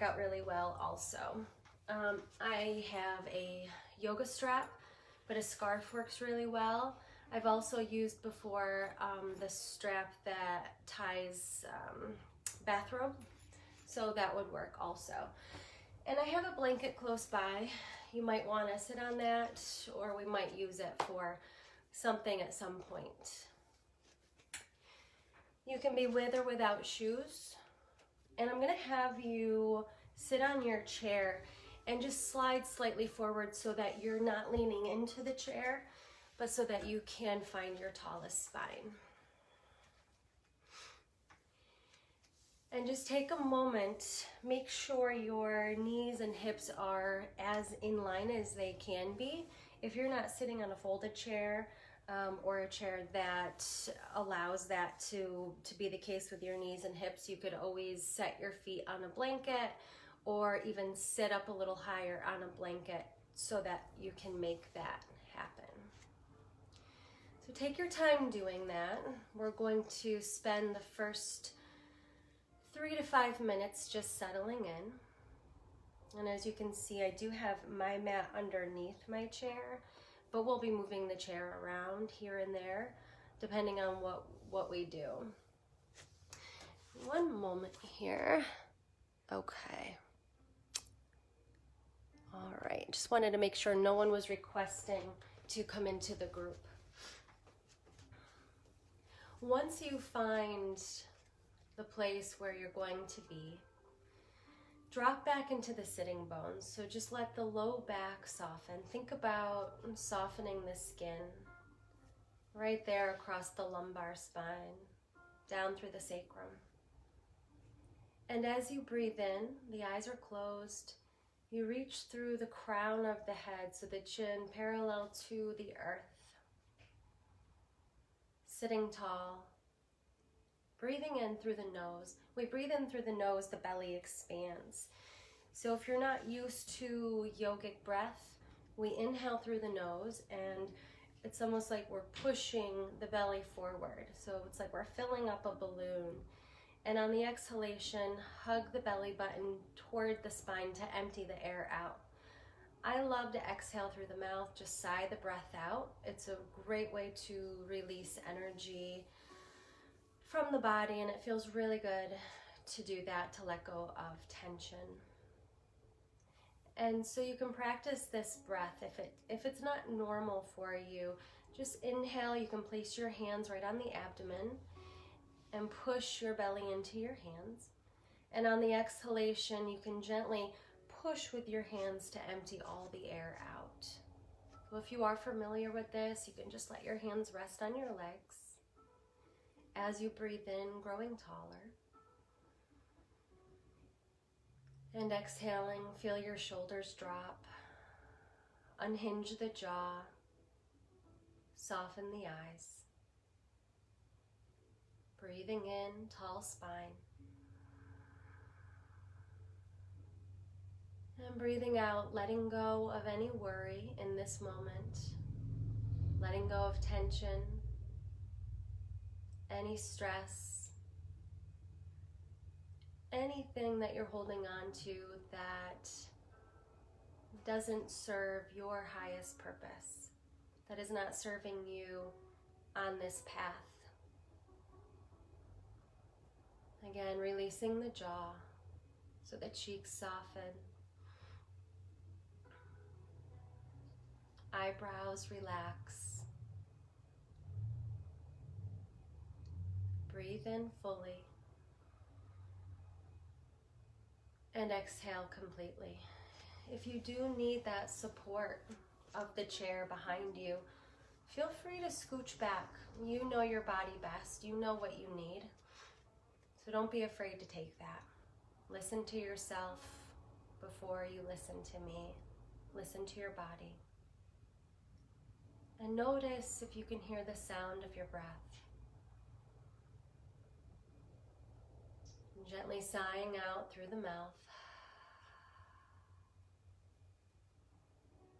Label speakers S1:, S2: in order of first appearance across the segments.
S1: out really well also. I have a yoga strap, but a scarf works really well. I've also used before the strap that ties bathrobe, so that would work also. And I have a blanket close by. You might want to sit on that, or we might use it for something at some point. You can be with or without shoes. And I'm going to have you sit on your chair and just slide slightly forward so that you're not leaning into the chair, but so that you can find your tallest spine. And just take a moment, make sure your knees and hips are as in line as they can be. If you're not sitting on a folded chair or a chair that allows that to be the case with your knees and hips, you could always set your feet on a blanket or even sit up a little higher on a blanket so that you can make that happen. So take your time doing that. We're going to spend the first 3 to 5 minutes just settling in. And as you can see, I do have my mat underneath my chair, but we'll be moving the chair around here and there depending on what we do. One moment here. Okay. All right, just wanted to make sure no one was requesting to come into the group. Once you find the place where you're going to be, drop back into the sitting bones. So just let the low back soften. Think about softening the skin right there across the lumbar spine, down through the sacrum. And as you breathe in, the eyes are closed. You reach through the crown of the head so the chin parallel to the earth. Sitting tall. Breathing in through the nose. We breathe in through the nose, the belly expands. So if you're not used to yogic breath, we inhale through the nose and it's almost like we're pushing the belly forward. So it's like we're filling up a balloon. And on the exhalation, hug the belly button toward the spine to empty the air out. I love to exhale through the mouth, just sigh the breath out. It's a great way to release energy from the body, and it feels really good to do that, to let go of tension. And so you can practice this breath. If it's not normal for you, just inhale. You can place your hands right on the abdomen and push your belly into your hands. And on the exhalation, you can gently push with your hands to empty all the air out. So if you are familiar with this, you can just let your hands rest on your legs. As you breathe in, growing taller. And exhaling, feel your shoulders drop. Unhinge the jaw. Soften the eyes. Breathing in, tall spine. And breathing out, letting go of any worry in this moment. Letting go of tension. Any stress, anything that you're holding on to that doesn't serve your highest purpose, that is not serving you on this path. Again, releasing the jaw so the cheeks soften, eyebrows relax. Breathe in fully and exhale completely. If you do need that support of the chair behind you, feel free to scooch back. You know your body best. You know what you need. So don't be afraid to take that. Listen to yourself before you listen to me. Listen to your body. And notice if you can hear the sound of your breath. Gently sighing out through the mouth.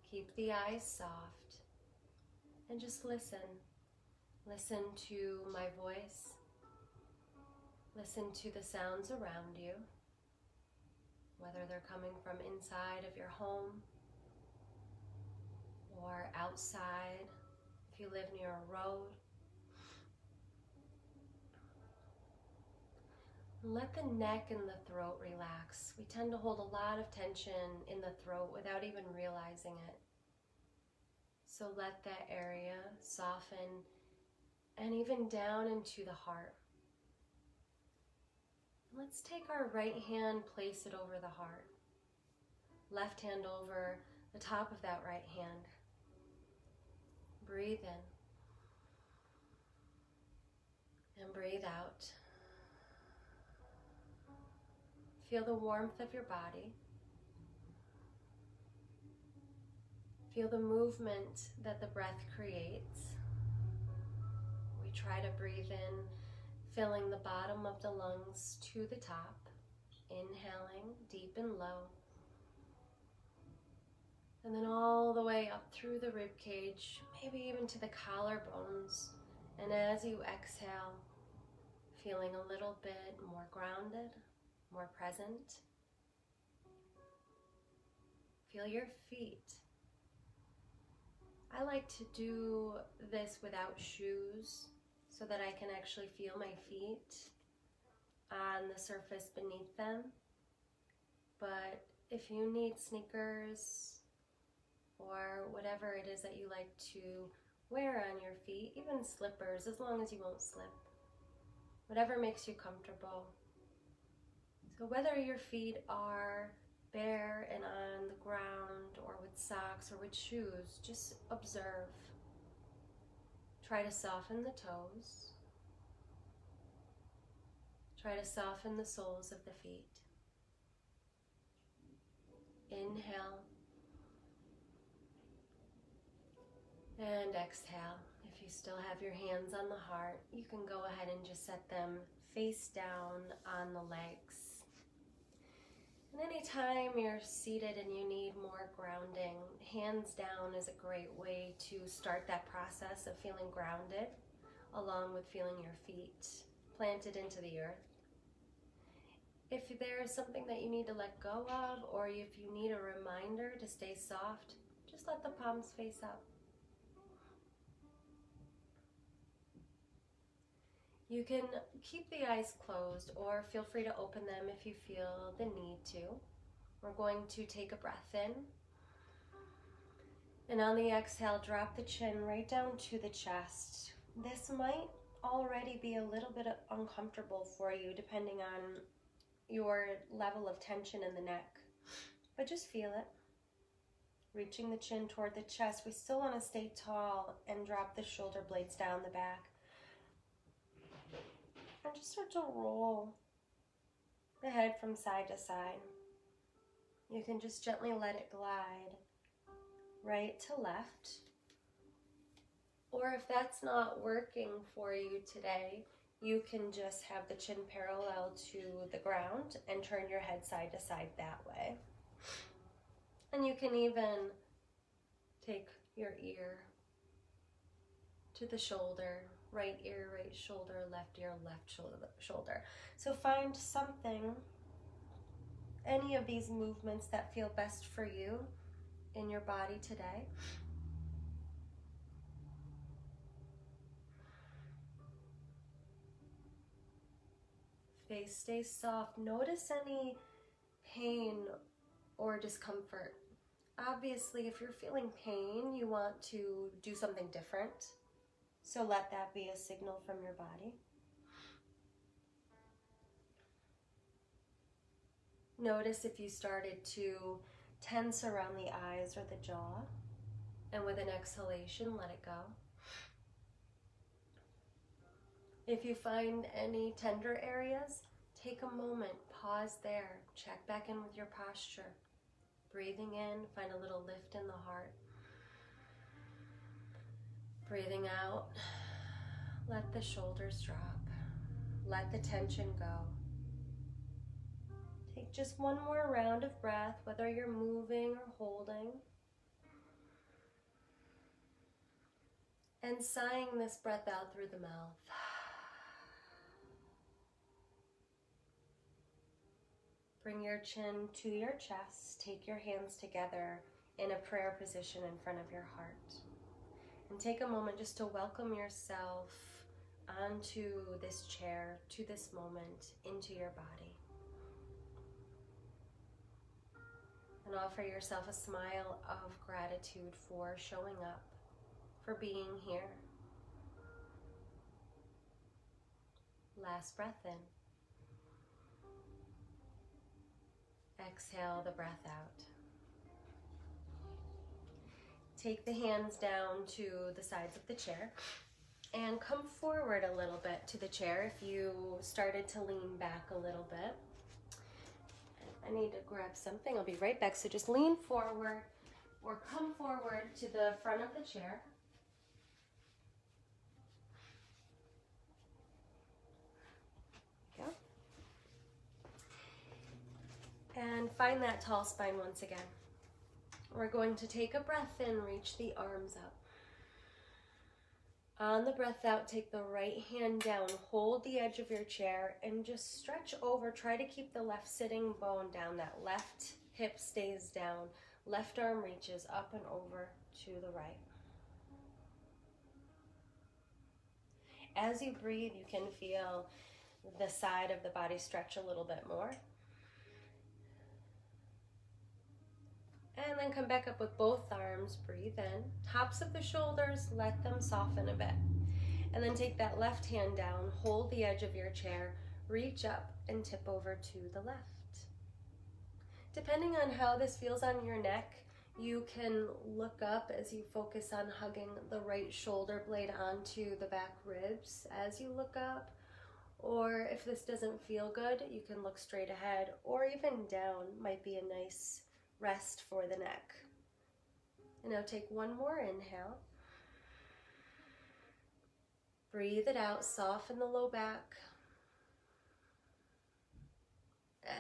S1: Keep the eyes soft and just listen. Listen to my voice. Listen to the sounds around you. whether they're coming from inside of your home or outside if you live near a road. Let the neck and the throat relax. We tend to hold a lot of tension in the throat without even realizing it. So let that area soften and even down into the heart. Let's take our right hand, place it over the heart. Left hand over the top of that right hand. Breathe in. And breathe out. Feel the warmth of your body. Feel the movement that the breath creates. We try to breathe in, filling the bottom of the lungs to the top, inhaling deep and low, and then all the way up through the rib cage, maybe even to the collarbones. And as you exhale, feeling a little bit more grounded, more present. Feel your feet. I like to do this without shoes so that I can actually feel my feet on the surface beneath them. But if you need sneakers or whatever it is that you like to wear on your feet, even slippers, as long as you won't slip, whatever makes you comfortable. So whether your feet are bare and on the ground or with socks or with shoes, just observe. Try to soften the toes. Try to soften the soles of the feet. Inhale and exhale. If you still have your hands on the heart, you can go ahead and just set them face down on the legs. And anytime you're seated and you need more grounding, hands down is a great way to start that process of feeling grounded, along with feeling your feet planted into the earth. If there's something that you need to let go of, or if you need a reminder to stay soft, just let the palms face up. You can keep the eyes closed or feel free to open them if you feel the need to. We're going to take a breath in. And on the exhale, drop the chin right down to the chest. This might already be a little bit uncomfortable for you depending on your level of tension in the neck. But just feel it. Reaching the chin toward the chest. We still want to stay tall and drop the shoulder blades down the back. And just start to roll the head from side to side. You can just gently let it glide right to left. Or if that's not working for you today, you can just have the chin parallel to the ground and turn your head side to side that way. And you can even take your ear to the shoulder. Right ear, right shoulder, left ear, left shoulder. So find something, any of these movements that feel best for you in your body today. Face stays soft. Notice any pain or discomfort. Obviously, if you're feeling pain, you want to do something different. So let that be a signal from your body. Notice if you started to tense around the eyes or the jaw. And with an exhalation, let it go. If you find any tender areas, take a moment, pause there, check back in with your posture. Breathing in, find a little lift in the heart. Breathing out, let the shoulders drop. Let the tension go. Take just one more round of breath, whether you're moving or holding. And sighing this breath out through the mouth. Bring your chin to your chest. Take your hands together in a prayer position in front of your heart. And take a moment just to welcome yourself onto this chair, to this moment, into your body. And offer yourself a smile of gratitude for showing up, for being here. Last breath in. Exhale the breath out. Take the hands down to the sides of the chair and come forward a little bit to the chair if you started to lean back a little bit. I need to grab something. I'll be right back. So just lean forward or come forward to the front of the chair. Go. And find that tall spine once again. We're going to take a breath in, reach the arms up. On the breath out, take the right hand down, hold the edge of your chair, and just stretch over. Try to keep the left sitting bone down. That left hip stays down. Left arm reaches up and over to the right. As you breathe, you can feel the side of the body stretch a little bit more. And then come back up with both arms, breathe in. Tops of the shoulders, let them soften a bit. And then take that left hand down, hold the edge of your chair, reach up and tip over to the left. Depending on how this feels on your neck, you can look up as you focus on hugging the right shoulder blade onto the back ribs as you look up. Or if this doesn't feel good, you can look straight ahead or even down. Might be a nice rest for the neck. And now take one more inhale. Breathe it out, soften the low back.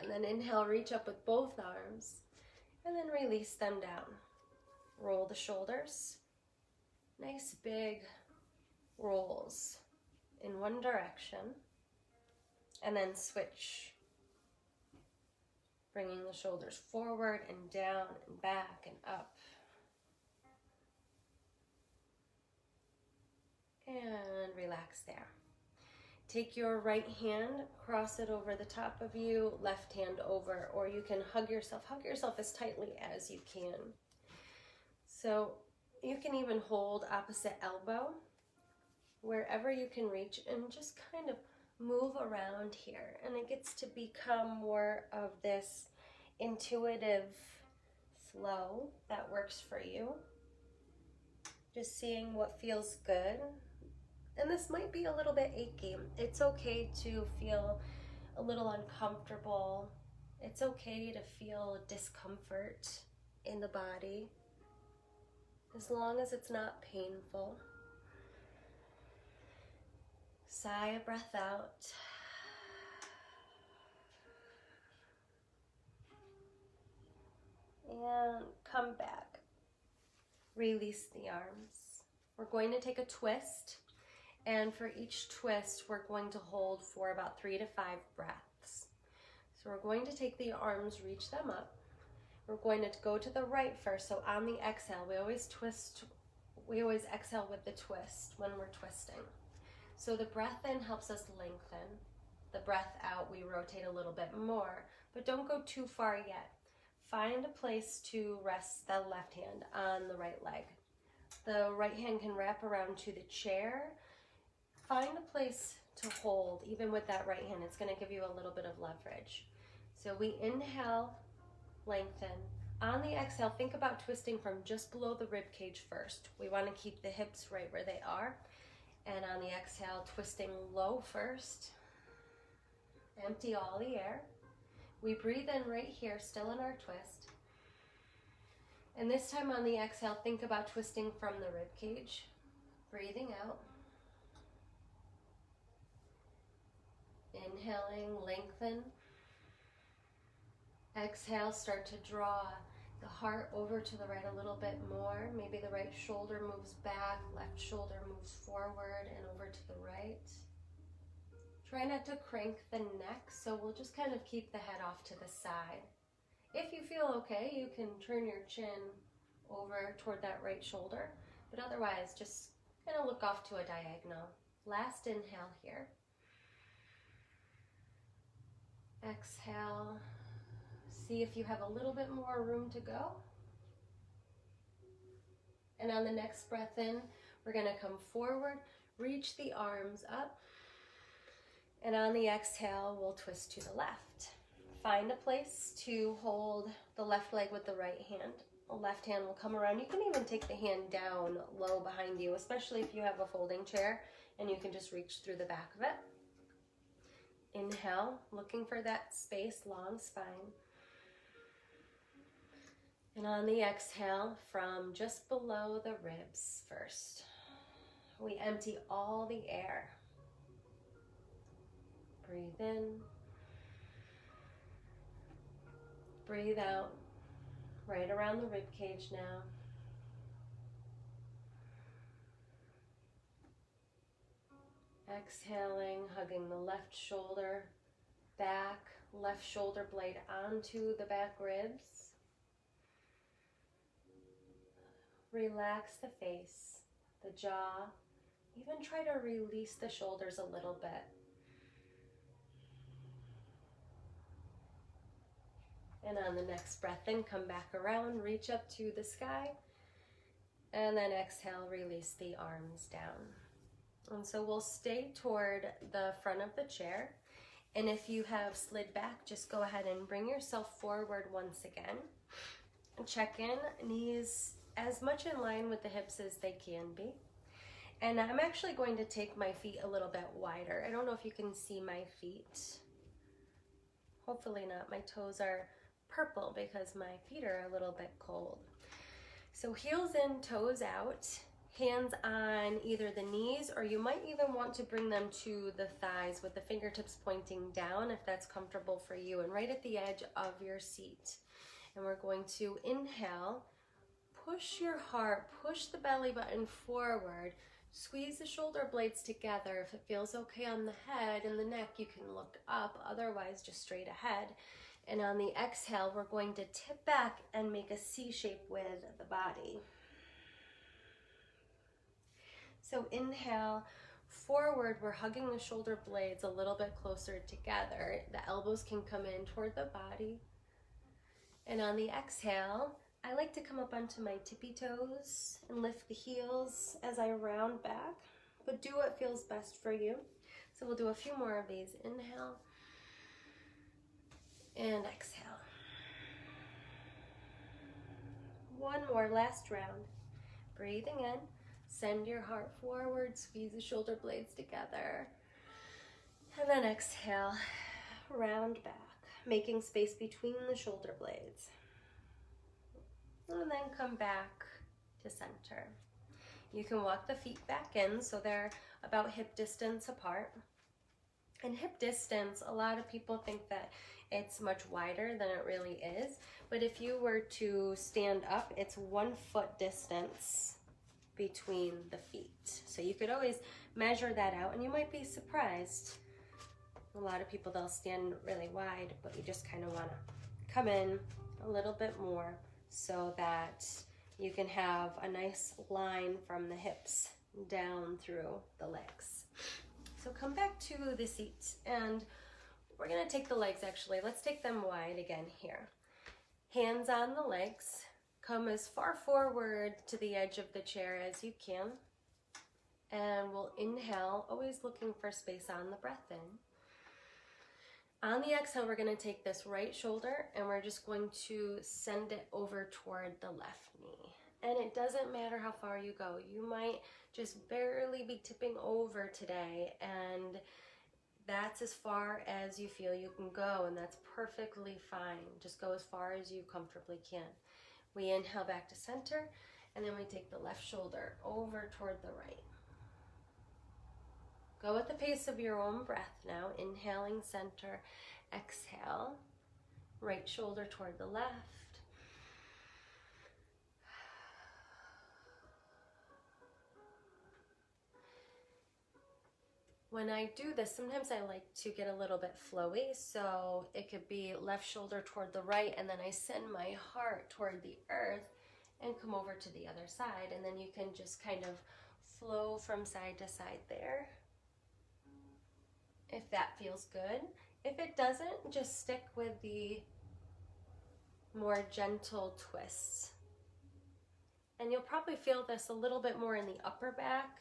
S1: And then inhale, reach up with both arms. And then release them down. Roll the shoulders. Nice big rolls in one direction. And then switch. Bringing the shoulders forward and down and back and up. And relax there. Take your right hand, cross it over the top of you, left hand over, or you can hug yourself as tightly as you can. So you can even hold opposite elbow, wherever you can reach, and just kind of move around here. And it gets to become more of this intuitive flow that works for you. Just seeing what feels good. And this might be a little bit achy. It's okay to feel a little uncomfortable. It's okay to feel discomfort in the body, as long as it's not painful. Sigh a breath out. And come back. Release the arms. We're going to take a twist. And for each twist, we're going to hold for about 3 to 5 breaths. So we're going to take the arms, reach them up. We're going to go to the right first. So on the exhale, we always exhale with the twist when we're twisting. So the breath in helps us lengthen. The breath out, we rotate a little bit more, but don't go too far yet. Find a place to rest the left hand on the right leg. The right hand can wrap around to the chair. Find a place to hold, even with that right hand. It's going to give you a little bit of leverage. So we inhale, lengthen. On the exhale, think about twisting from just below the rib cage first. We want to keep the hips right where they are. And on the exhale, twisting low first. Empty all the air. We breathe in right here, still in our twist. And this time on the exhale, think about twisting from the rib cage. Breathing out. Inhaling, lengthen. Exhale, start to draw the heart over to the right a little bit more. Maybe the right shoulder moves back, left shoulder moves forward and over to the right. Try not to crank the neck, so we'll just kind of keep the head off to the side. If you feel okay, you can turn your chin over toward that right shoulder, but otherwise just kind of look off to a diagonal. Last inhale here. Exhale. See if you have a little bit more room to go. And on the next breath in, we're going to come forward, reach the arms up, and on the exhale, we'll twist to the left. Find a place to hold the left leg with the right hand. The left hand will come around. You can even take the hand down low behind you, especially if you have a folding chair, and you can just reach through the back of it. Inhale, looking for that space, long spine. And on the exhale, from just below the ribs first, we empty all the air. Breathe in. Breathe out, right around the rib cage now. Exhaling, hugging the left shoulder back, left shoulder blade onto the back ribs. Relax the face, the jaw. Even try to release the shoulders a little bit. And on the next breath in, come back around, reach up to the sky, and then exhale, release the arms down. And so we'll stay toward the front of the chair. And if you have slid back, just go ahead and bring yourself forward once again. Check in, knees as much in line with the hips as they can be. And I'm actually going to take my feet a little bit wider. I don't know if you can see my feet. Hopefully not. My toes are purple because my feet are a little bit cold. So heels in, toes out, hands on either the knees, or you might even want to bring them to the thighs with the fingertips pointing down if that's comfortable for you, and right at the edge of your seat. And we're going to inhale, push your heart, push the belly button forward, squeeze the shoulder blades together. If it feels okay on the head and the neck, you can look up, otherwise just straight ahead. And on the exhale, we're going to tip back and make a C shape with the body. So inhale, forward, we're hugging the shoulder blades a little bit closer together. The elbows can come in toward the body. And on the exhale, I like to come up onto my tippy toes and lift the heels as I round back, but do what feels best for you. So we'll do a few more of these. Inhale and exhale. One more, last round. Breathing in, send your heart forward, squeeze the shoulder blades together. And then exhale, round back, making space between the shoulder blades. And then come back to center. You can walk the feet back in so they're about hip distance apart. And hip distance, a lot of people think that it's much wider than it really is. But if you were to stand up, it's 1 foot distance between the feet. So you could always measure that out, and you might be surprised. A lot of people, they'll stand really wide, but you just kind of want to come in a little bit more so that you can have a nice line from the hips down through the legs. So come back to the seat, and we're going to take the legs actually. Let's take them wide again here. Hands on the legs. Come as far forward to the edge of the chair as you can. And we'll inhale, always looking for space on the breath in. On the exhale, we're going to take this right shoulder and we're just going to send it over toward the left knee. And it doesn't matter how far you go. You might just barely be tipping over today, and that's as far as you feel you can go, and that's perfectly fine. Just go as far as you comfortably can. We inhale back to center, and then we take the left shoulder over toward the right. Go at the pace of your own breath now. Inhaling center, exhale, right shoulder toward the left. when I do this, sometimes I like to get a little bit flowy, so it could be left shoulder toward the right, and then I send my heart toward the earth and come over to the other side, and then you can just kind of flow from side to side there, if that feels good. If it doesn't, just stick with the more gentle twists. And you'll probably feel this a little bit more in the upper back,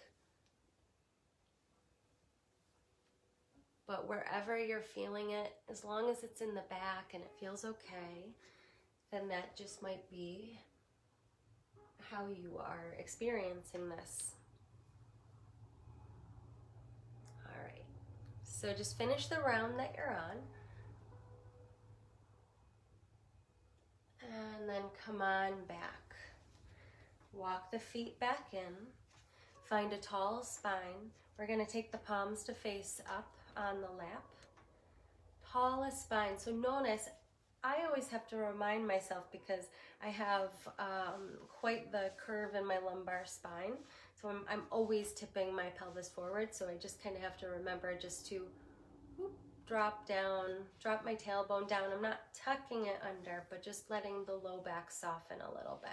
S1: but wherever you're feeling it, as long as it's in the back and it feels okay, then that just might be how you are experiencing this. All right, so just finish the round that you're on. And then come on back. Walk the feet back in. Find a tall spine. We're going to take the palms to face up on the lap. Tallest spine. So notice, I always have to remind myself because I have quite the curve in my lumbar spine. So I'm always tipping my pelvis forward. So I just kind of have to remember just to drop down, drop my tailbone down. I'm not tucking it under, but just letting the low back soften a little bit.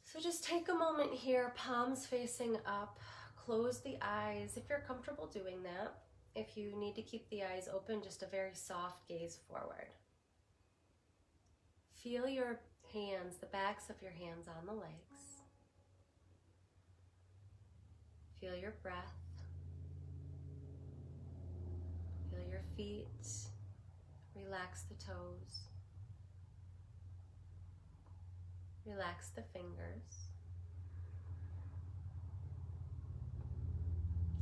S1: So just take a moment here, palms facing up, close the eyes if you're comfortable doing that. If you need to keep the eyes open, just a very soft gaze forward. Feel your hands, the backs of your hands on the legs. Feel your breath. Feel your feet. Relax the toes. Relax the fingers.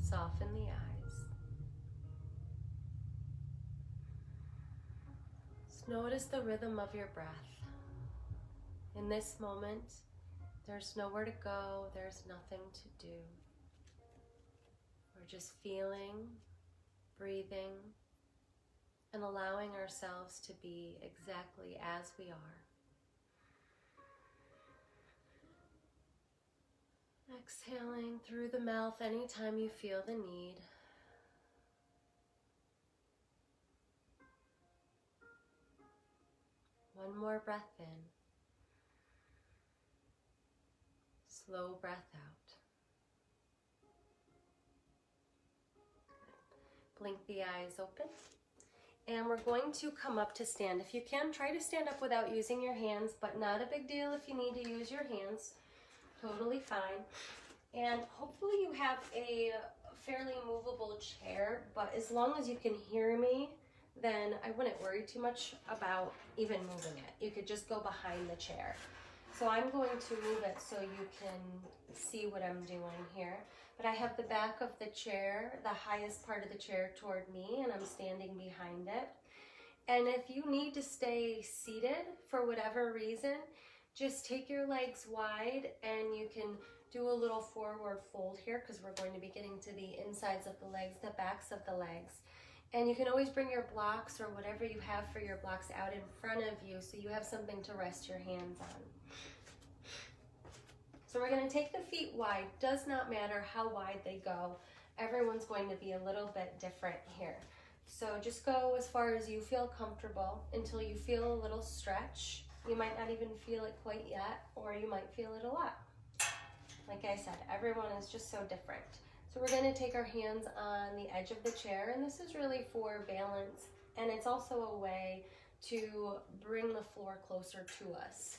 S1: Soften the eyes. Just notice the rhythm of your breath. In this moment, there's nowhere to go, there's nothing to do. We're just feeling, breathing, and allowing ourselves to be exactly as we are. Exhaling through the mouth anytime you feel the need. One more breath in. Slow breath out. Blink the eyes open. And we're going to come up to stand. If you can, try to stand up without using your hands, but not a big deal if you need to use your hands. Totally fine. And hopefully you have a fairly movable chair, but as long as you can hear me, then I wouldn't worry too much about even moving it. You could just go behind the chair. So I'm going to move it so you can see what I'm doing here. But I have the back of the chair, the highest part of the chair toward me, and I'm standing behind it. And if you need to stay seated for whatever reason, just take your legs wide and you can do a little forward fold here because we're going to be getting to the insides of the legs, the backs of the legs. And you can always bring your blocks or whatever you have for your blocks out in front of you so you have something to rest your hands on. So we're going to take the feet wide. Does not matter how wide they go. Everyone's going to be a little bit different here. So just go as far as you feel comfortable until you feel a little stretch. You might not even feel it quite yet, or you might feel it a lot. Like I said, everyone is just so different. So we're going to take our hands on the edge of the chair, and this is really for balance, and it's also a way to bring the floor closer to us.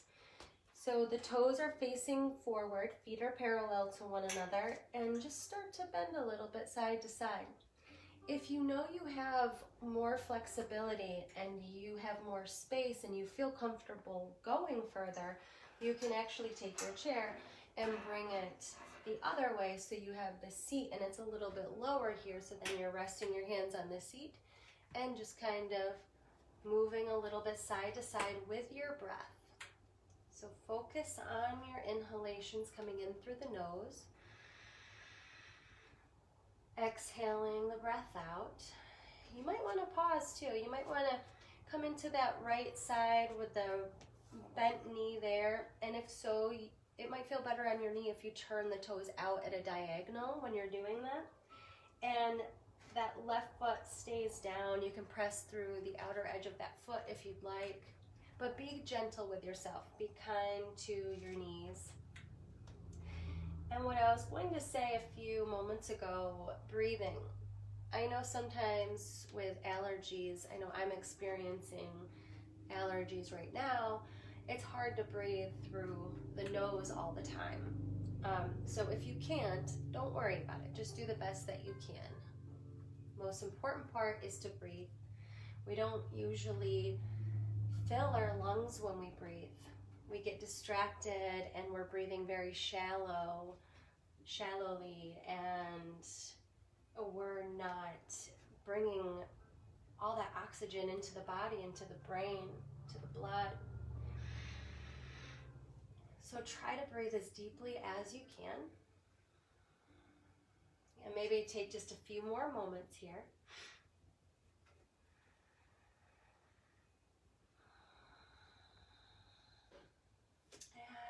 S1: So the toes are facing forward, feet are parallel to one another, and just start to bend a little bit side to side. If you know you have more flexibility and you have more space and you feel comfortable going further, you can actually take your chair and bring it the other way so you have the seat and it's a little bit lower here, so then you're resting your hands on the seat and just kind of moving a little bit side to side with your breath. So focus on your inhalations coming in through the nose. Exhaling the breath out. You might want to pause too. You might want to come into that right side with the bent knee there. And if so, it might feel better on your knee if you turn the toes out at a diagonal when you're doing that. and that left foot stays down. You can press through the outer edge of that foot if you'd like, but be gentle with yourself. Be kind to your knees. And what I was going to say a few moments ago, breathing. I know sometimes with allergies, I know I'm experiencing allergies right now, it's hard to breathe through the nose all the time. So if you can't, don't worry about it. Just do the best that you can. Most important part is to breathe. We don't usually fill our lungs when we breathe. We get distracted and we're breathing very shallowly, and we're not bringing all that oxygen into the body, into the brain, to the blood. So try to breathe as deeply as you can. And maybe take just a few more moments here.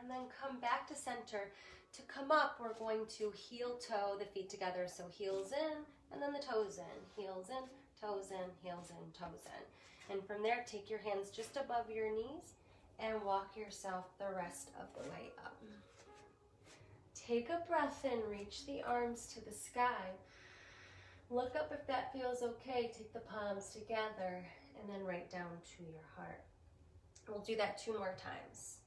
S1: And then come back to center. To come up, we're going to heel toe the feet together. So heels in, and then the toes in. Heels in, toes in, heels in, toes in. And from there, take your hands just above your knees and walk yourself the rest of the way up. Take a breath in, reach the arms to the sky. Look up if that feels okay. Take the palms together and then right down to your heart. We'll do that 2 more times.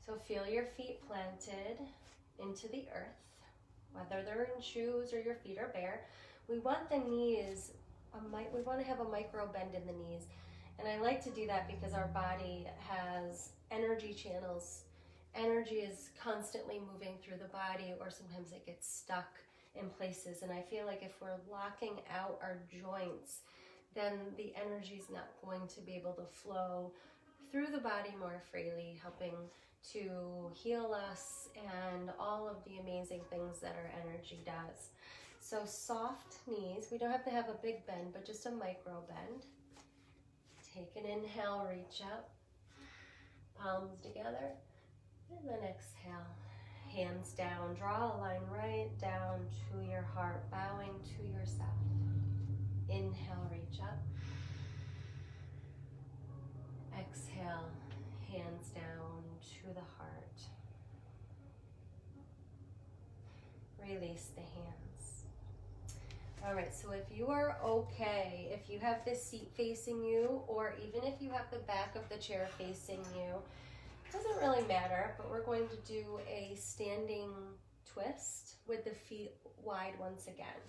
S1: So feel your feet planted into the earth, whether they're in shoes or your feet are bare. We want the knees, we want to have a micro bend in the knees. And I like to do that because our body has energy channels. Energy is constantly moving through the body, or sometimes it gets stuck in places. And I feel like if we're locking out our joints, then the energy is not going to be able to flow through the body more freely, helping to heal us and all of the amazing things that our energy does. So soft knees. We don't have to have a big bend, but just a micro bend. Take an inhale, reach up, palms together, and then exhale. Hands down, draw a line right down to your heart, bowing to yourself. Inhale, reach up. Exhale, hands down to the heart. Release the hands. All right, so if you are okay, if you have this seat facing you, or even if you have the back of the chair facing you, doesn't really matter, but we're going to do a standing twist with the feet wide once again.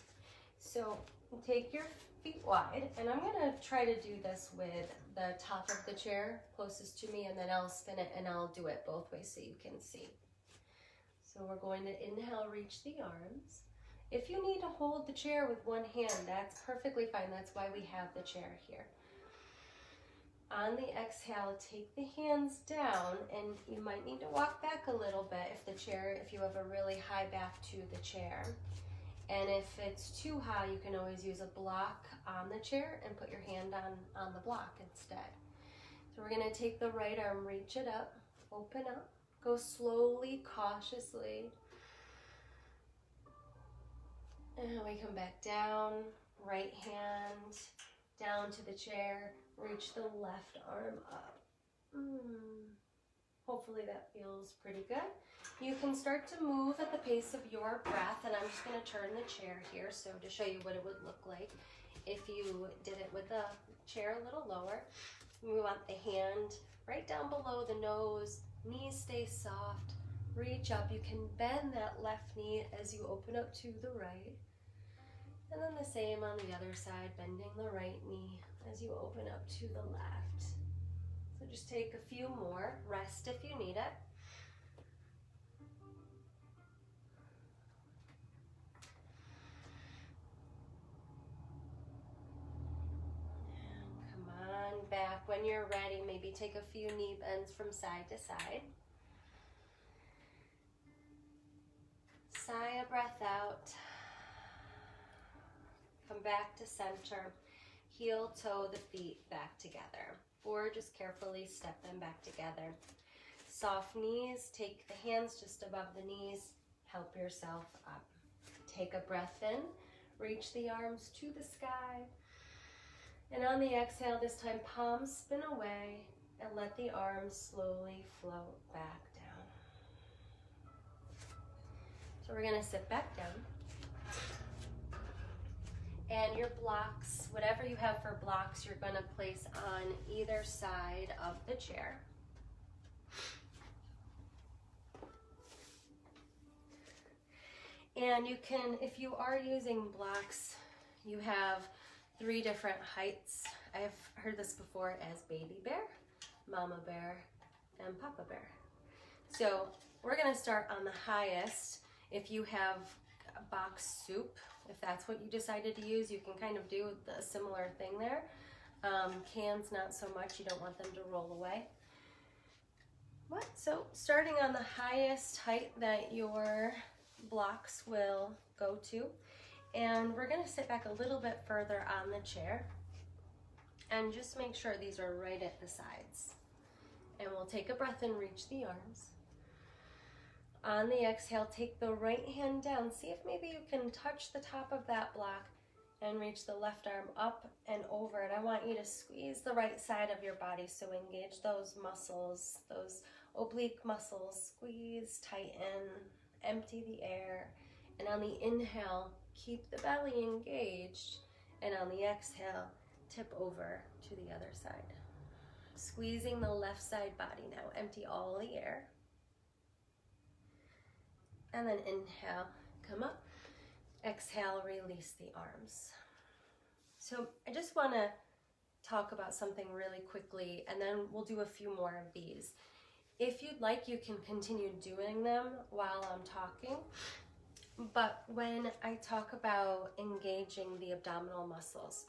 S1: So take your feet wide, and I'm gonna try to do this with the top of the chair closest to me, and then I'll spin it and I'll do it both ways so you can see. So we're going to inhale, reach the arms. If you need to hold the chair with one hand, that's perfectly fine. That's why we have the chair here. On the exhale, take the hands down, and you might need to walk back a little bit if you have a really high back to the chair. And if it's too high, you can always use a block on the chair and put your hand on the block instead. So we're gonna take the right arm, reach it up, open up, go slowly, cautiously. And we come back down, right hand down to the chair, reach the left arm up. Hopefully that feels pretty good. You can start to move at the pace of your breath, and I'm just going to turn the chair here so to show you what it would look like if you did it with the chair a little lower. We want the hand right down below the nose, knees stay soft, reach up. You can bend that left knee as you open up to the right. And then the same on the other side, bending the right knee as you open up to the left. So just take a few more, rest if you need it. And come on back. When you're ready, maybe take a few knee bends from side to side. Sigh a breath out. Come back to center. Heel toe the feet back together, or just carefully step them back together. Soft knees, take the hands just above the knees, help yourself up. Take a breath in, Reach the arms to the sky. And on the exhale, this time palms spin away and let the arms slowly float back down. So we're gonna sit back down. And your blocks, whatever you have for blocks, you're gonna place on either side of the chair. And you can, if you are using blocks, you have 3 different heights. I've heard this before as baby bear, mama bear, and papa bear. So we're gonna start on the highest. If you have a box soup, if that's what you decided to use, you can kind of do a similar thing there. Cans, not so much, you don't want them to roll away. So starting on the highest height that your blocks will go to, and we're going to sit back a little bit further on the chair and just make sure these are right at the sides. And we'll take a breath and reach the arms. On the exhale, take the right hand down. See if maybe you can touch the top of that block and reach the left arm up and over. And I want you to squeeze the right side of your body, so engage those muscles, those oblique muscles. Squeeze, tighten, empty the air. And on the inhale, keep the belly engaged. And on the exhale, tip over to the other side. Squeezing the left side body now. Empty all the air. And then inhale, come up. Exhale, release the arms. So I just want to talk about something really quickly, and then we'll do a few more of these. If you'd like, you can continue doing them while I'm talking. But when I talk about engaging the abdominal muscles,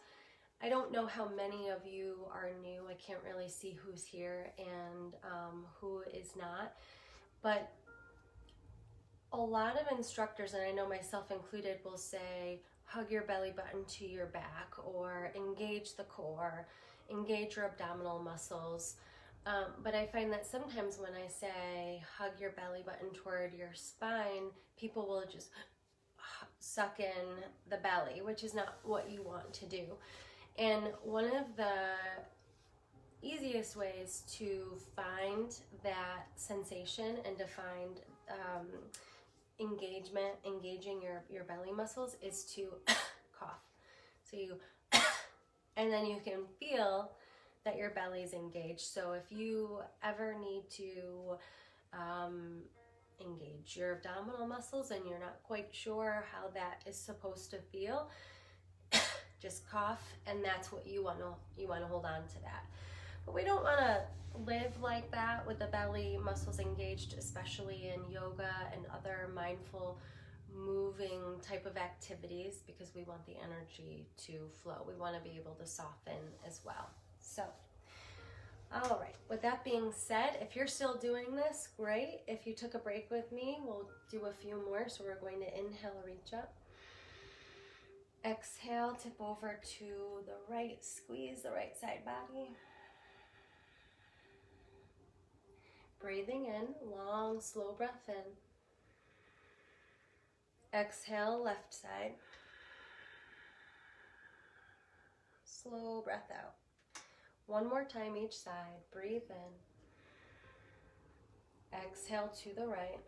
S1: I don't know how many of you are new. I can't really see who's here and who is not. But a lot of instructors, and I know myself included, will say, hug your belly button to your back, or engage the core, engage your abdominal muscles. But I find that sometimes when I say hug your belly button toward your spine, people will just suck in the belly, which is not what you want to do. And one of the easiest ways to find that sensation and to find engaging your belly muscles is to cough. So you, and then you can feel that your belly is engaged. So if you ever need to engage your abdominal muscles and you're not quite sure how that is supposed to feel, just cough, and that's what you want to hold on to that. But we don't want to live like that with the belly muscles engaged, especially in yoga and other mindful moving type of activities, because we want the energy to flow. We want to be able to soften as well. So, all right, with that being said, if you're still doing this, great. If you took a break with me, we'll do a few more. So we're going to inhale, reach up. Exhale, tip over to the right, squeeze the right side body. Breathing in, long, slow breath in. Exhale, left side. Slow breath out. One more time each side. Breathe in. Exhale to the right.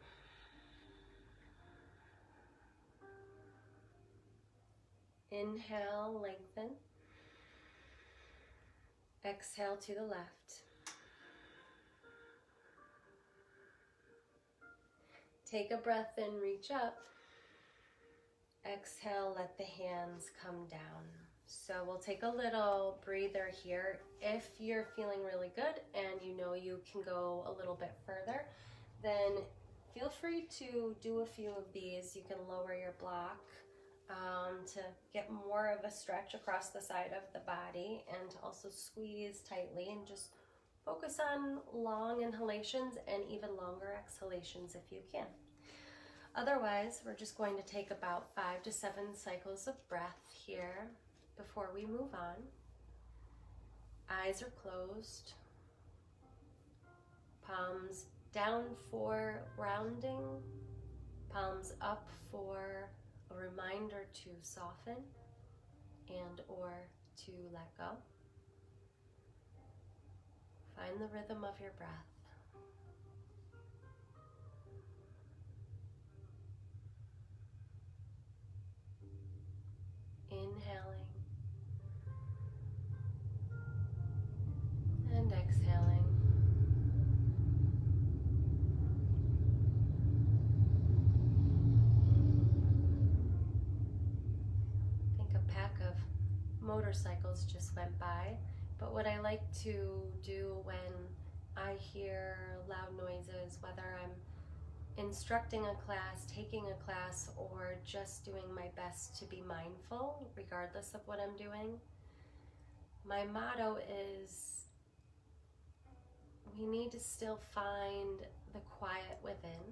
S1: Inhale, lengthen. Exhale to the left. Take a breath in, reach up. Exhale, let the hands come down. So we'll take a little breather here. If you're feeling really good and you know you can go a little bit further, then feel free to do a few of these. You can lower your block to get more of a stretch across the side of the body, and to also squeeze tightly, and just focus on long inhalations and even longer exhalations if you can. Otherwise, we're just going to take about 5 to 7 cycles of breath here before we move on. Eyes are closed. Palms down for rounding. Palms up for a reminder to soften and or to let go. Find the rhythm of your breath. Inhaling and exhaling. I think a pack of motorcycles just went by, but what I like to do when I hear loud noises, whether I'm instructing a class, taking a class, or just doing my best to be mindful regardless of what I'm doing, my motto is we need to still find the quiet within,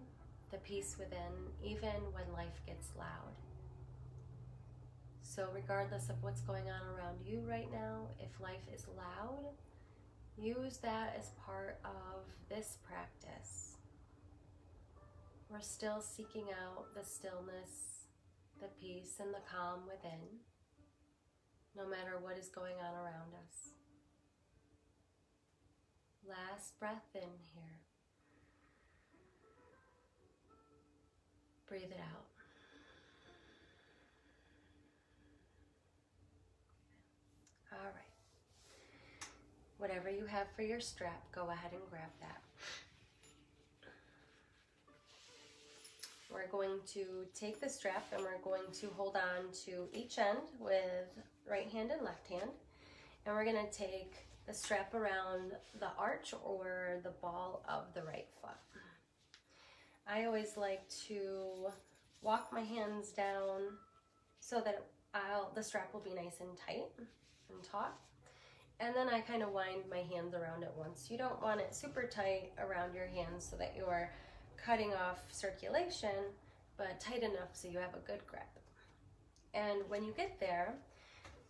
S1: the peace within, even when life gets loud. So regardless of what's going on around you right now, if life is loud, use that as part of this practice. We're still seeking out the stillness, the peace, and the calm within, no matter what is going on around us. Last breath in here. Breathe it out. All right. Whatever you have for your strap, go ahead and grab that. We're going to take the strap and we're going to hold on to each end with right hand and left hand. And we're going to take the strap around the arch or the ball of the right foot. I always like to walk my hands down so that the strap will be nice and tight and taut. And then I kind of wind my hands around it once. You don't want it super tight around your hands so that you're cutting off circulation, but tight enough so you have a good grip. And when you get there,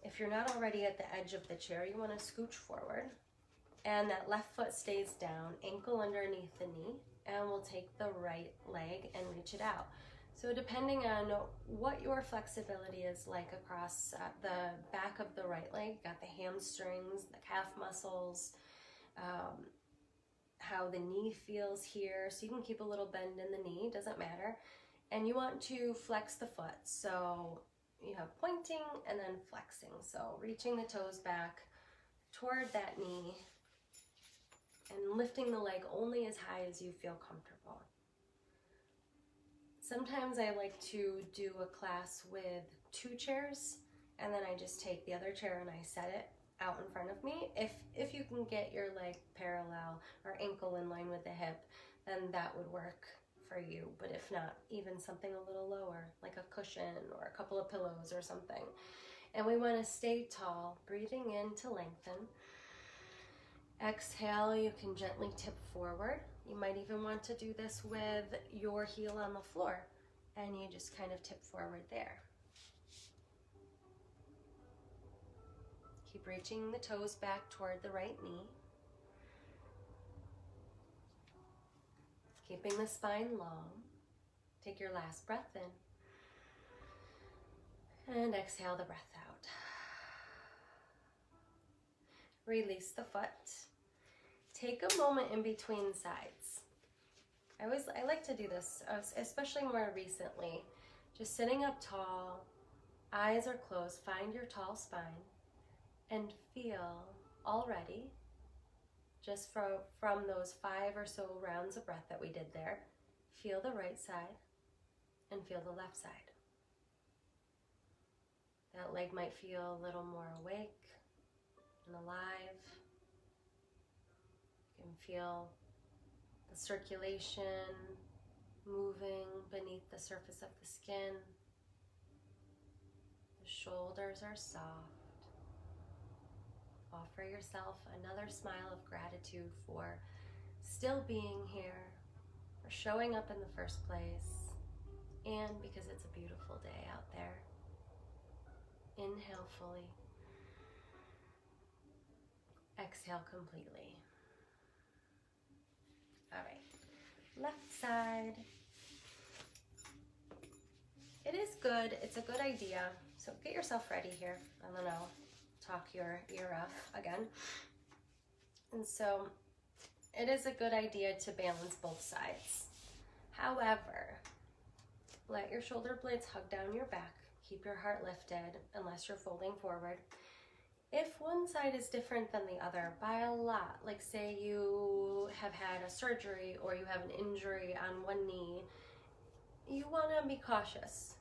S1: if you're not already at the edge of the chair, you want to scooch forward. And that left foot stays down, ankle underneath the knee, and we'll take the right leg and reach it out. So depending on what your flexibility is like across the back of the right leg, got the hamstrings, the calf muscles, how the knee feels here. So you can keep a little bend in the knee, doesn't matter. And you want to flex the foot. So you have pointing and then flexing. So reaching the toes back toward that knee and lifting the leg only as high as you feel comfortable. Sometimes I like to do a class with 2 chairs, and then I just take the other chair and I set it out in front of me. If you can get your leg parallel or ankle in line with the hip, then that would work for you. But if not, even something a little lower, like a cushion or a couple of pillows or something. And we want to stay tall, breathing in to lengthen. Exhale, you can gently tip forward. You might even want to do this with your heel on the floor, and you just kind of tip forward there. Keep reaching the toes back toward the right knee. Keeping the spine long. Take your last breath in. And exhale the breath out. Release the foot. Take a moment in between sides. I like to do this, especially more recently. Just sitting up tall, eyes are closed, find your tall spine, and feel already, just from those 5 or so rounds of breath that we did there, feel the right side and feel the left side. That leg might feel a little more awake and alive. You can feel the circulation moving beneath the surface of the skin. The shoulders are soft. Offer yourself another smile of gratitude for still being here, for showing up in the first place, and because it's a beautiful day out there. Inhale fully. Exhale completely. All right, left side. it is good. It's a good idea. So get yourself ready here. And then I'll talk your ear off again. And so it is a good idea to balance both sides. However, let your shoulder blades hug down your back. Keep your heart lifted unless you're folding forward. If one side is different than the other by a lot, like say you have had a surgery or you have an injury on one knee, you want to be cautious.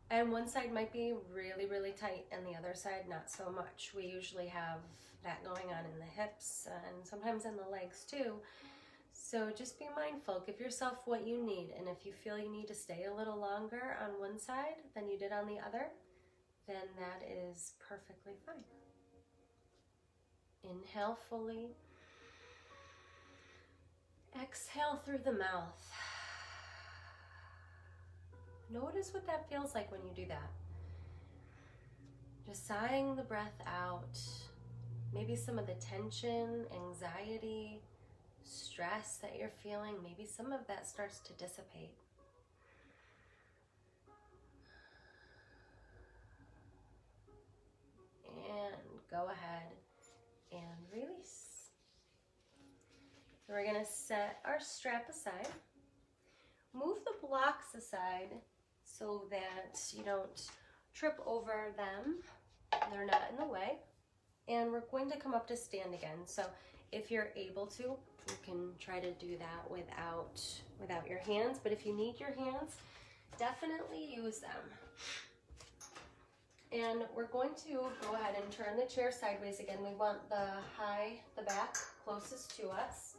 S1: And one side might be really, really tight and the other side not so much. We usually have that going on in the hips and sometimes in the legs too. So just be mindful, give yourself what you need. And if you feel you need to stay a little longer on one side than you did on the other, then that is perfectly fine. Inhale fully. Exhale through the mouth. Notice what that feels like when you do that. Just sighing the breath out. Maybe some of the tension, anxiety, stress that you're feeling, maybe some of that starts to dissipate. And go ahead and release. So we're going to set our strap aside. Move the blocks aside so that you don't trip over them. They're not in the way. And we're going to come up to stand again. So if you're able to, you can try to do that without your hands. But if you need your hands, definitely use them. And we're going to go ahead and turn the chair sideways again. We want the back closest to us.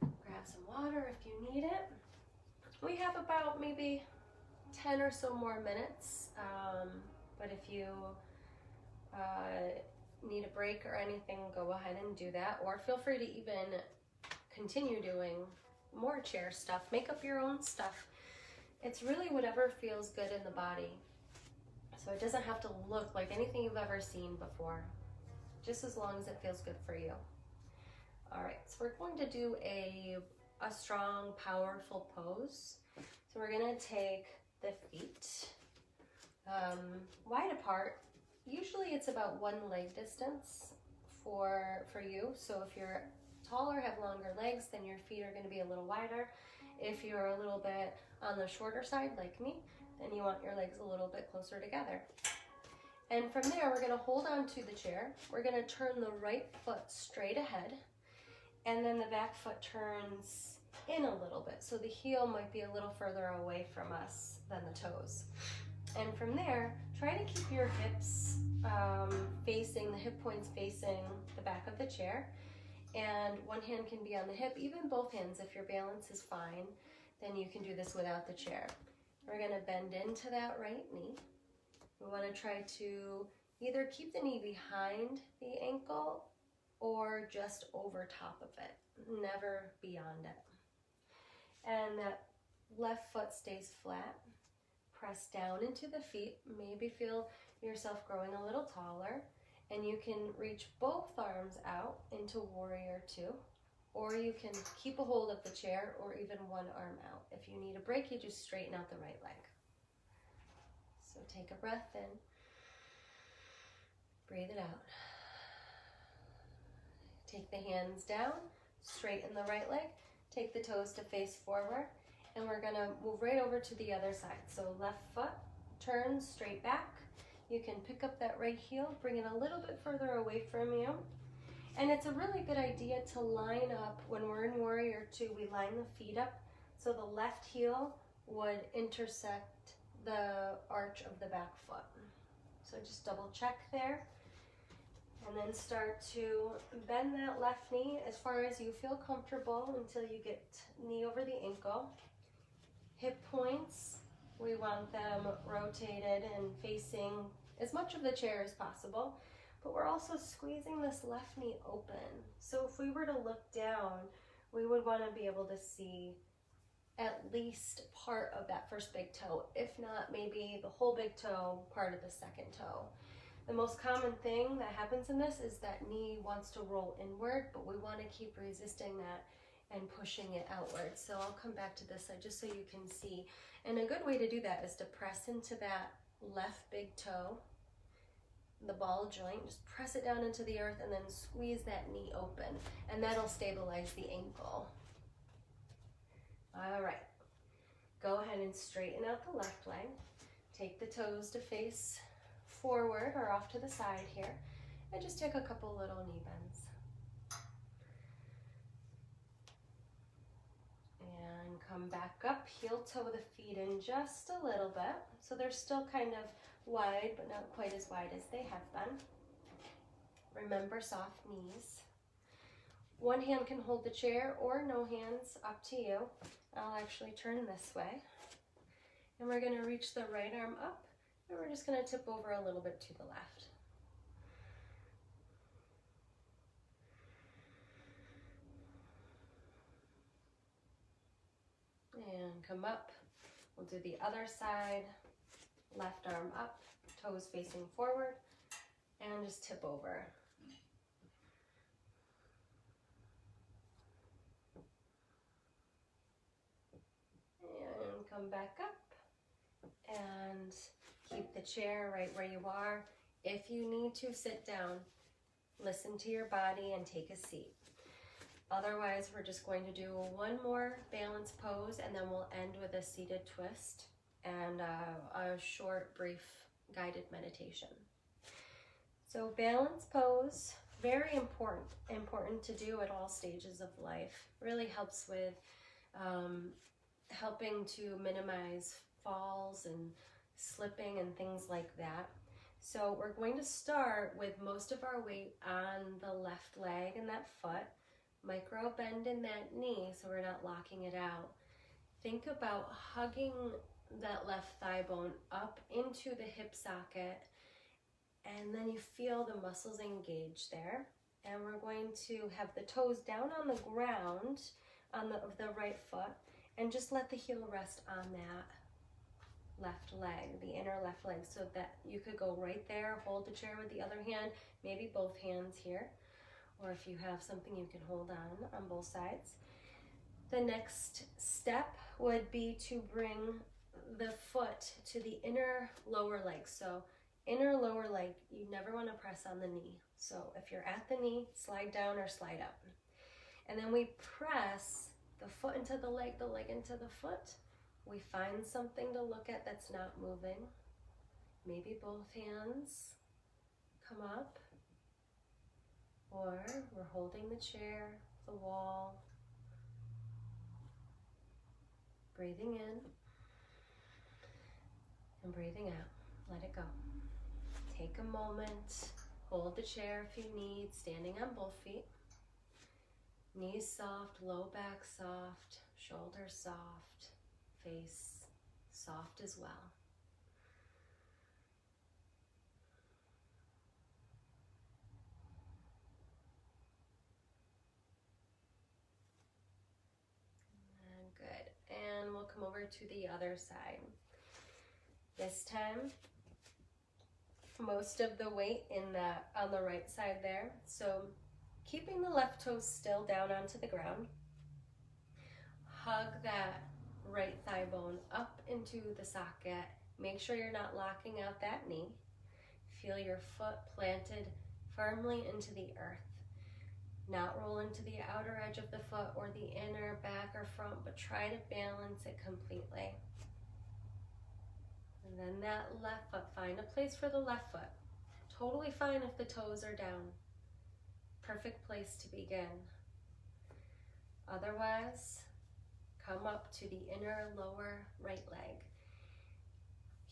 S1: Grab some water if you need it. We have about maybe 10 or so more minutes, but if you need a break or anything, go ahead and do that, or feel free to even continue doing more chair stuff. Make up your own stuff. It's really whatever feels good in the body. So it doesn't have to look like anything you've ever seen before, just as long as it feels good for you. All right, so we're going to do a strong, powerful pose. So we're gonna take the feet wide apart. Usually it's about one leg distance for you. So if you're taller, have longer legs, then your feet are going to be a little wider. If you're a little bit on the shorter side like me, then you want your legs a little bit closer together. And from there, we're going to hold on to the chair. We're going to turn the right foot straight ahead, and then the back foot turns in a little bit. So the heel might be a little further away from us than the toes. And from there, try to keep your hips facing, the hip points facing the back of the chair. And one hand can be on the hip, even both hands. If your balance is fine, then you can do this without the chair. We're gonna bend into that right knee. We wanna try to either keep the knee behind the ankle or just over top of it, never beyond it. And that left foot stays flat. Press down into the feet. Maybe feel yourself growing a little taller. And you can reach both arms out into Warrior Two, or you can keep a hold of the chair or even one arm out. If you need a break, you just straighten out the right leg. So take a breath in. Breathe it out. Take the hands down, straighten the right leg, take the toes to face forward, and we're gonna move right over to the other side. So left foot turns straight back. You can pick up that right heel, bring it a little bit further away from you. And it's a really good idea to line up, when we're in Warrior Two, we line the feet up so the left heel would intersect the arch of the back foot. So just double check there. And then start to bend that left knee as far as you feel comfortable until you get knee over the ankle. Hip points, we want them rotated and facing as much of the chair as possible, but we're also squeezing this left knee open. So if we were to look down, we would want to be able to see at least part of that first big toe, if not maybe the whole big toe, part of the second toe. The most common thing that happens in this is that knee wants to roll inward, but we want to keep resisting that and pushing it outward. So I'll come back to this side just so you can see. And a good way to do that is to press into that left big toe, the ball joint, just press it down into the earth and then squeeze that knee open, and that'll stabilize the ankle. All right, go ahead and straighten out the left leg. Take the toes to face forward or off to the side here, and just take a couple little knee bends. And come back up, heel toe the feet in just a little bit, so they're still kind of wide, but not quite as wide as they have been. Remember, soft knees. One hand can hold the chair or no hands, up to you. I'll actually turn this way. And we're going to reach the right arm up, and we're just going to tip over a little bit to the left. And come up. We'll do the other side. Left arm up, toes facing forward, and just tip over. And come back up and keep the chair right where you are. If you need to, sit down. Listen to your body and take a seat. Otherwise, we're just going to do one more balance pose, and then we'll end with a seated twist and a short, brief guided meditation. So balance pose, very important to do at all stages of life. Really helps with helping to minimize falls and slipping and things like that. So we're going to start with most of our weight on the left leg and that foot. Micro bend in that knee so we're not locking it out. Think about hugging that left thigh bone up into the hip socket, and then you feel the muscles engage there. And we're going to have the toes down on the ground on the right foot, and just let the heel rest on that left leg, the inner left leg, so that you could go right there, hold the chair with the other hand, maybe both hands here, or if you have something you can hold on both sides. The next step would be to bring the foot to the inner lower leg. So inner lower leg, you never want to press on the knee. So if you're at the knee, slide down or slide up. And then we press the foot into the leg into the foot. We find something to look at that's not moving. Maybe both hands come up, or we're holding the chair, the wall, breathing in and breathing out. Let it go. Take a moment, hold the chair if you need, standing on both feet. Knees soft, low back soft, shoulders soft, face soft as well. And good. And we'll come over to the other side. This time, most of the weight on the right side there. So keeping the left toe still down onto the ground. Hug that right thigh bone up into the socket. Make sure you're not locking out that knee. Feel your foot planted firmly into the earth. Not roll into the outer edge of the foot or the inner, back, or front, but try to balance it completely. And then that left foot, find a place for the left foot. Totally fine if the toes are down. Perfect place to begin. Otherwise, come up to the inner lower right leg.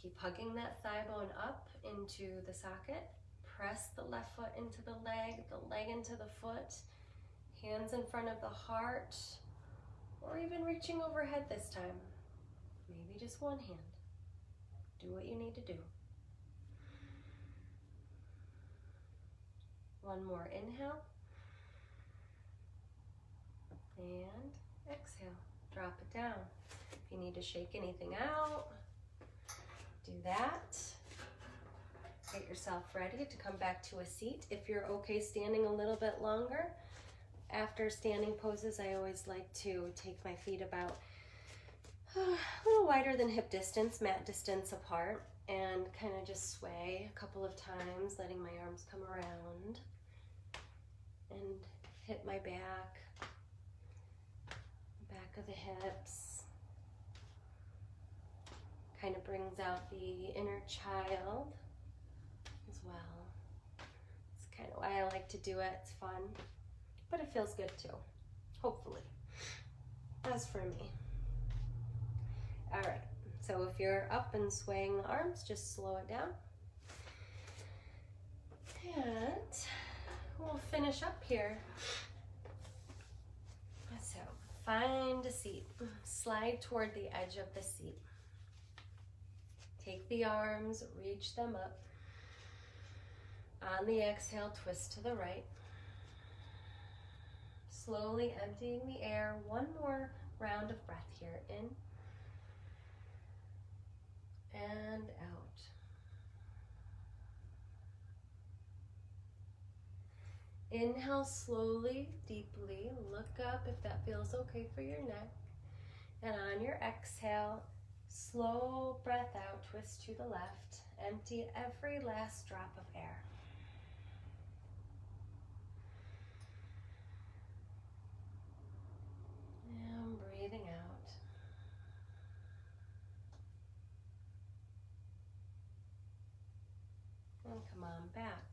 S1: Keep hugging that thigh bone up into the socket. Press the left foot into the leg into the foot. Hands in front of the heart, or even reaching overhead this time. Maybe just one hand. Do what you need to do. One more inhale. And exhale. Drop it down. If you need to shake anything out, do that. Get yourself ready to come back to a seat. If you're okay standing a little bit longer, after standing poses, I always like to take my feet about a little wider than hip distance, mat distance apart, and kind of just sway a couple of times, letting my arms come around and hit my back of the hips. Kind of brings out the inner child as well. It's kind of why I like to do it. It's fun, but it feels good too, hopefully. As for me. All right, so if you're up and swaying the arms, just slow it down. And we'll finish up here. So find a seat, slide toward the edge of the seat. Take the arms, reach them up. On the exhale, twist to the right. Slowly emptying the air. One more round of breath here. In and out. Inhale slowly, deeply. Look up if that feels okay for your neck. And on your exhale, slow breath out, twist to the left. Empty every last drop of air. And breathing out. And come on back.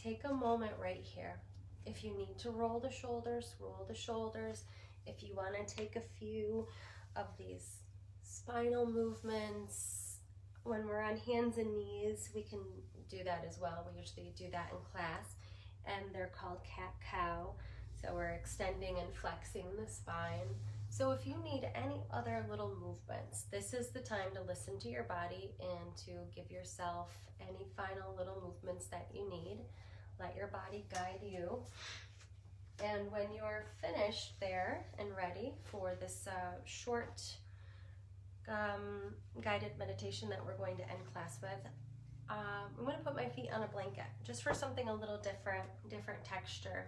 S1: Take a moment right here. If you need to roll the shoulders, roll the shoulders. If you want to take a few of these spinal movements, when we're on hands and knees, we can do that as well. We usually do that in class, and they're called cat-cow. So we're extending and flexing the spine. So if you need any other little movements, this is the time to listen to your body and to give yourself any final little movements that you need. Let your body guide you. And when you're finished there and ready for this short guided meditation that we're going to end class with, I'm going to put my feet on a blanket just for something a little different texture.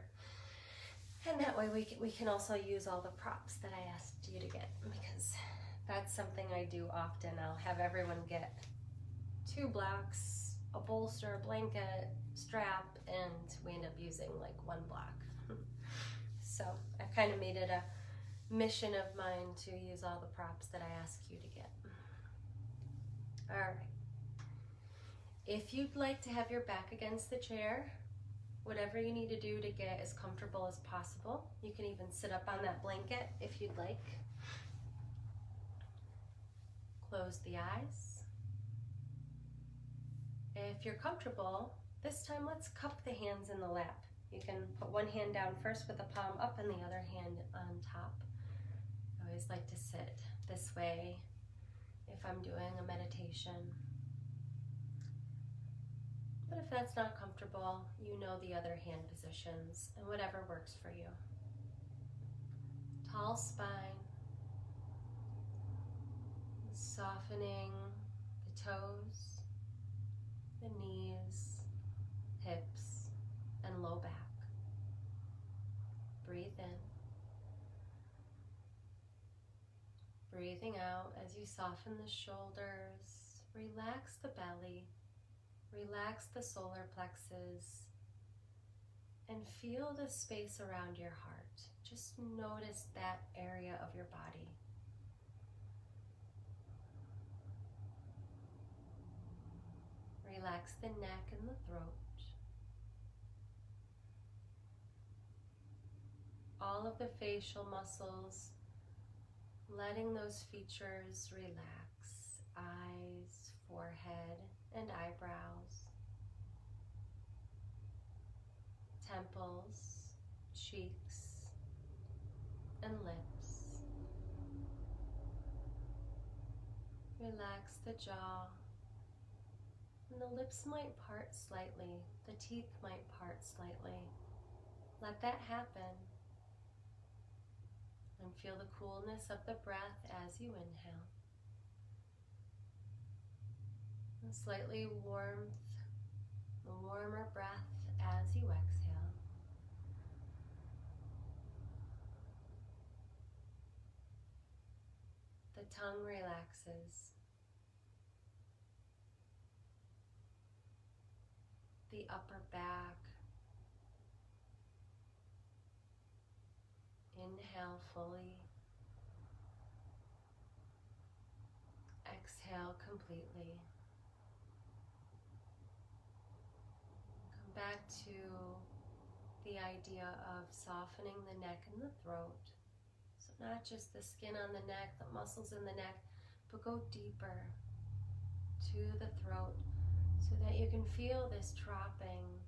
S1: And that way we can also use all the props that I asked you to get, because that's something I do often. I'll have everyone get 2 blocks, a bolster, a blanket, strap, and we end up using like 1 block. So I've kind of made it a mission of mine to use all the props that I ask you to get. All right. If you'd like to have your back against the chair, whatever you need to do to get as comfortable as possible. You can even sit up on that blanket if you'd like. Close the eyes. If you're comfortable, this time let's cup the hands in the lap. You can put one hand down first with the palm up and the other hand on top. I always like to sit this way if I'm doing a meditation. But if that's not comfortable, you know the other hand positions and whatever works for you. Tall spine, softening the toes, the knees, hips, and low back. Breathe in. Breathing out as you soften the shoulders, relax the belly. Relax the solar plexus and feel the space around your heart. Just notice that area of your body. Relax the neck and the throat. All of the facial muscles, letting those features relax. Eyes, forehead, and eyebrows, temples, cheeks, and lips. Relax the jaw, and the lips might part slightly, the teeth might part slightly. Let that happen, and feel the coolness of the breath as you inhale. Slightly warmth The tongue relaxes. The upper back. Inhale fully. Exhale completely. Come back to the idea of softening the neck and the throat. So not just the skin on the neck, the muscles in the neck, but go deeper to the throat so that you can feel this dropping,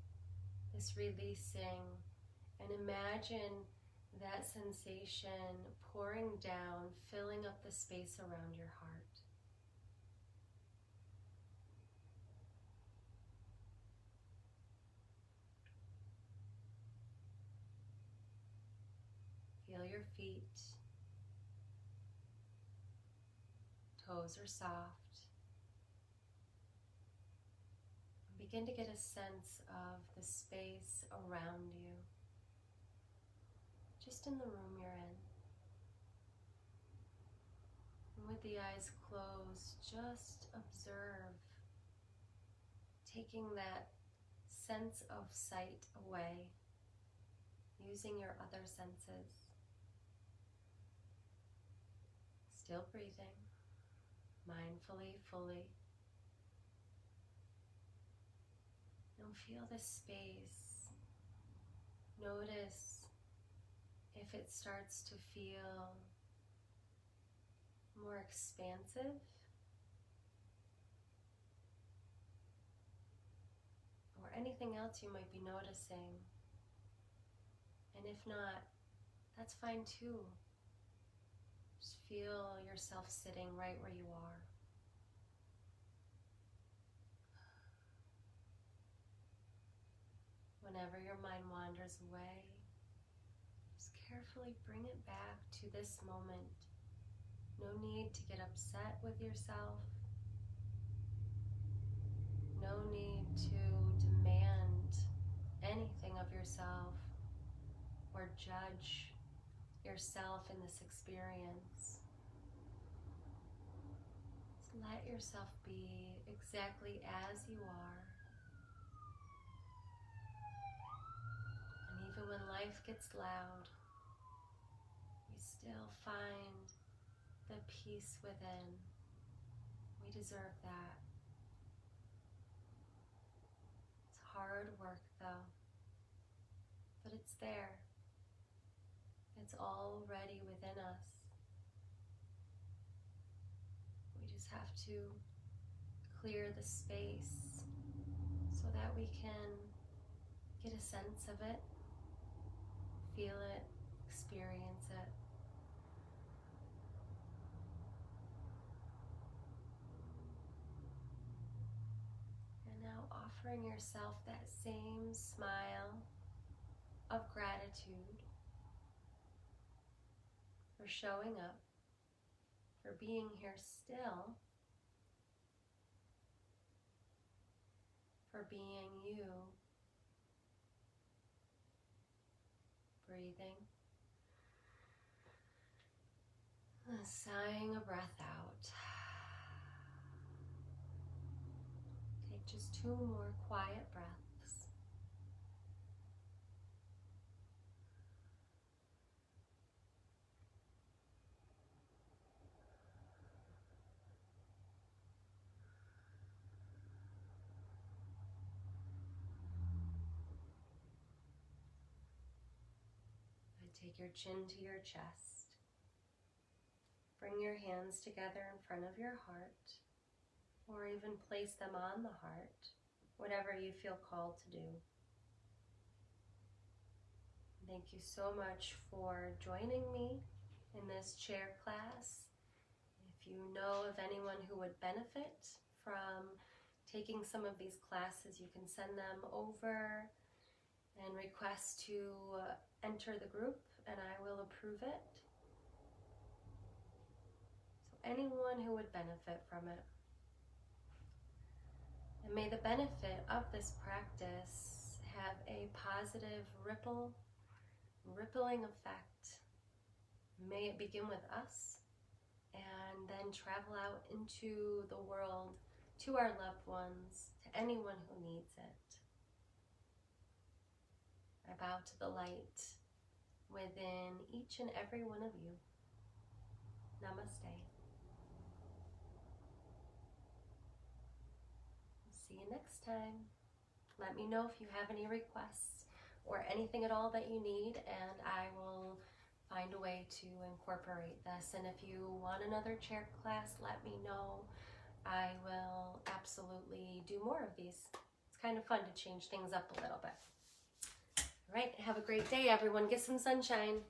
S1: this releasing, and imagine that sensation pouring down, filling up the space around your heart. Feel your feet. Toes are soft. Begin to get a sense of the space around you, just in the room you're in. And with the eyes closed, just observe, taking that sense of sight away, using your other senses. Still breathing, mindfully, fully. Now feel the space. Notice if it starts to feel more expansive, or anything else you might be noticing. And if not, that's fine too. Just feel yourself sitting right where you are. Whenever your mind wanders away, just carefully bring it back to this moment. No need to get upset with yourself. No need to demand anything of yourself or judge yourself in this experience. Just let yourself be exactly as you are. And even when life gets loud, we still find the peace within. We deserve that. It's hard work though, but it's there. It's already within us. We just have to clear the space so that we can get a sense of it, feel it, experience it. And now offering yourself that same smile of gratitude for showing up, for being here still, for being you, breathing, sighing a breath out. Take just 2 more quiet breaths. Take your chin to your chest. Bring your hands together in front of your heart, or even place them on the heart, whatever you feel called to do. Thank you so much for joining me in this chair class. If you know of anyone who would benefit from taking some of these classes, you can send them over and request to enter the group, and I will approve it. So anyone who would benefit from it. And may the benefit of this practice have a positive rippling effect. May it begin with us and then travel out into the world to our loved ones, to anyone who needs it. I bow to the light within each and every one of you. Namaste. See you next time. Let me know if you have any requests or anything at all that you need, and I will find a way to incorporate this. And if you want another chair class, let me know. I will absolutely do more of these. It's kind of fun to change things up a little bit. All right, have a great day, everyone. Get some sunshine.